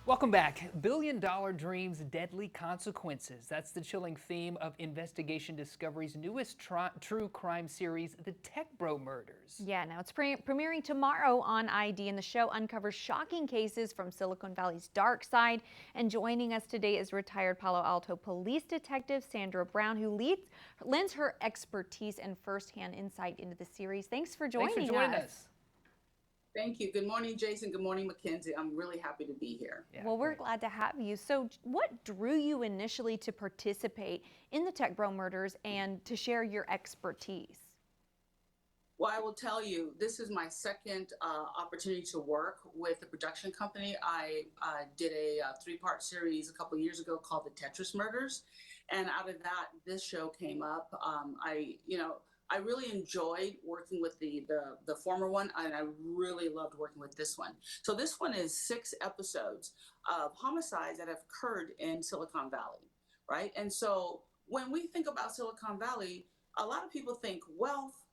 Welcome back. Billion Dollar Dreams, Deadly Consequences. That's the chilling theme of Investigation Discovery's newest true crime series, The Tech Bro Murders. Yeah, now it's premiering tomorrow on ID, and the show uncovers shocking cases from Silicon Valley's dark side. And joining us today is retired Palo Alto police detective Sandra Brown, who lends her expertise and firsthand insight into the series. Thanks for joining us. Thank you. Good morning, Jason. Good morning, Mackenzie. I'm really happy to be here. Yeah, well, we're glad to have you. So what drew you initially to participate in the Tech Bro Murders and to share your expertise? Well, I will tell you, this is my second opportunity to work with a production company. I did a three-part series a couple of years ago called The Tetris Murders. And out of that, this show came up. I really enjoyed working with the former one, and I really loved working with this one. So this one is 6 episodes of homicides that have occurred in Silicon Valley, right? And so when we think about Silicon Valley, a lot of people think wealth,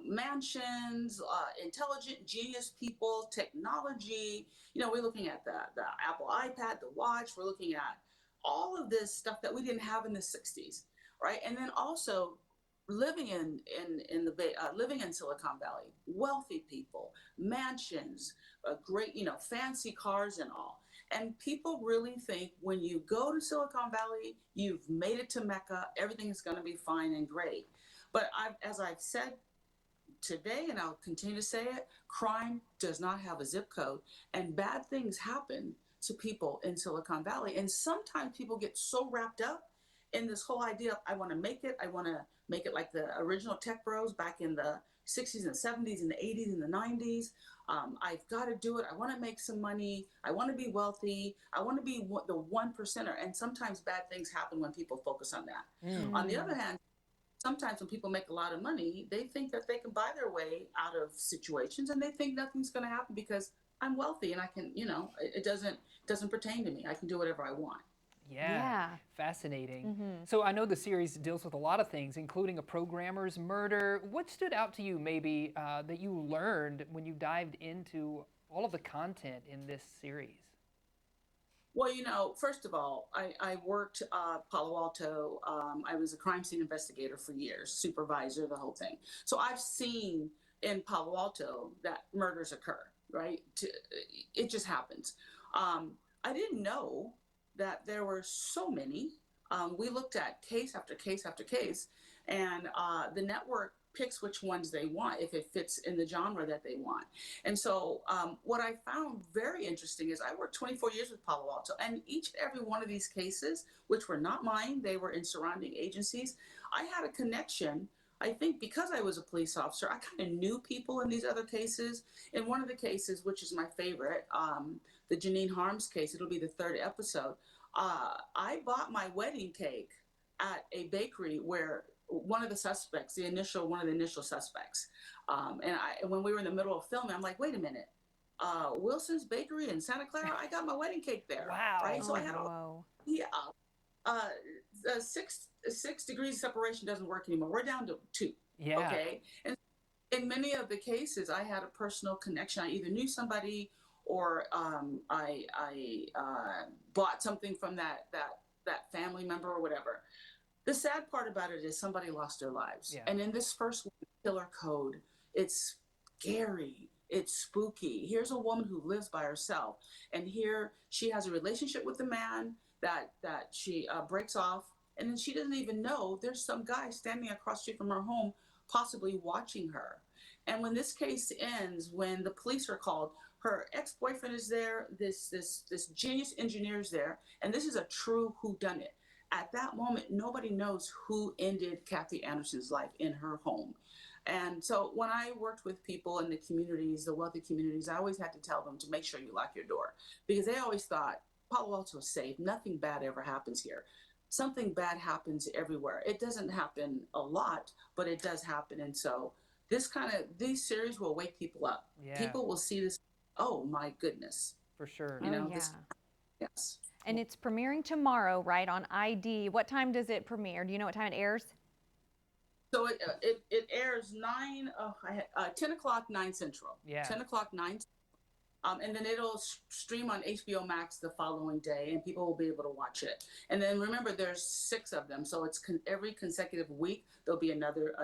mansions, intelligent, genius people, technology. We're looking at the Apple iPad, the watch. We're looking at all of this stuff that we didn't have in the 60s, right? And then also living living in Silicon Valley, wealthy people, mansions, great, fancy cars and all. And people really think when you go to Silicon Valley, you've made it to Mecca, everything is going to be fine and great. But as I've said today, and I'll continue to say it, crime does not have a zip code, and bad things happen to people in Silicon Valley. And sometimes people get so wrapped up in this whole idea of, I want to make it like the original tech bros back in the 60s and 70s and the 80s and the 90s. I've got to do it. I want to make some money. I want to be wealthy. I want to be the 1%er. And sometimes bad things happen when people focus on that. On the other hand, sometimes when people make a lot of money, they think that they can buy their way out of situations, and they think nothing's going to happen because I'm wealthy and I can, it doesn't pertain to me. I can do whatever I want. Yeah, fascinating. So I know the series deals with a lot of things, including a programmer's murder. What stood out to you maybe that you learned when you dived into all of the content in this series? Well, first of all, I worked Palo Alto. I was a crime scene investigator for years, supervisor, the whole thing. So I've seen in Palo Alto that murders occur, right? It just happens. I didn't know that there were so many. We looked at case after case after case, and the network picks which ones they want if it fits in the genre that they want. And so what I found very interesting is I worked 24 years with Palo Alto, and each and every one of these cases, which were not mine, they were in surrounding agencies, I had a connection. I think because I was a police officer, I kind of knew people in these other cases. In one of the cases, which is my favorite, the Janine Harms case, it'll be the 3rd episode. I bought my wedding cake at a bakery where one of the suspects, one of the initial suspects, when we were in the middle of filming, I'm like, wait a minute, Wilson's Bakery in Santa Clara, I got my wedding cake there. Wow. Right? So I had six degrees separation doesn't work anymore. We're down to 2. Yeah. Okay. And in many of the cases, I had a personal connection. I either knew somebody or I bought something from that family member or whatever. The sad part about it is somebody lost their lives. Yeah. And in this first one, Killer Code, it's scary. It's spooky. Here's a woman who lives by herself, and here she has a relationship with a man that she breaks off, and then she doesn't even know there's some guy standing across the street from her home, possibly watching her. And when this case ends, when the police are called, her ex-boyfriend is there, this genius engineer is there, and this is a true whodunit. At that moment, nobody knows who ended Kathy Anderson's life in her home. And so when I worked with people in the communities, the wealthy communities, I always had to tell them to make sure you lock your door, because they always thought Palo Alto is safe. Nothing bad ever happens here. Something bad happens everywhere. It doesn't happen a lot, but it does happen. And so these series will wake people up. Yeah. People will see this. Oh my goodness. For sure. Yes. And it's premiering tomorrow, right, on ID. What time does it premiere? Do you know what time it airs? So it airs 10 o'clock, 9 Central. Yeah. 10 o'clock, 9. And then it'll stream on HBO Max the following day, and people will be able to watch it. And then remember, there's 6 of them, so it's every consecutive week there'll be another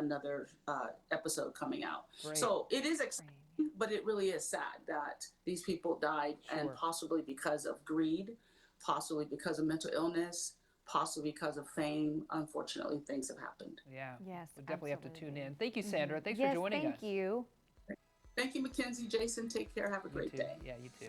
episode coming out. Great. So it is exciting, but it really is sad that these people died, Sure. and possibly because of greed, possibly because of mental illness, possibly because of fame. Unfortunately, things have happened. Yeah. Yes, We'll definitely have to absolutely. tune in. Thank you, Sandra. Thanks Yes, for joining us. thank you. Thank you, Mackenzie. Jason, take care. Have a You great too. day. Yeah, you too.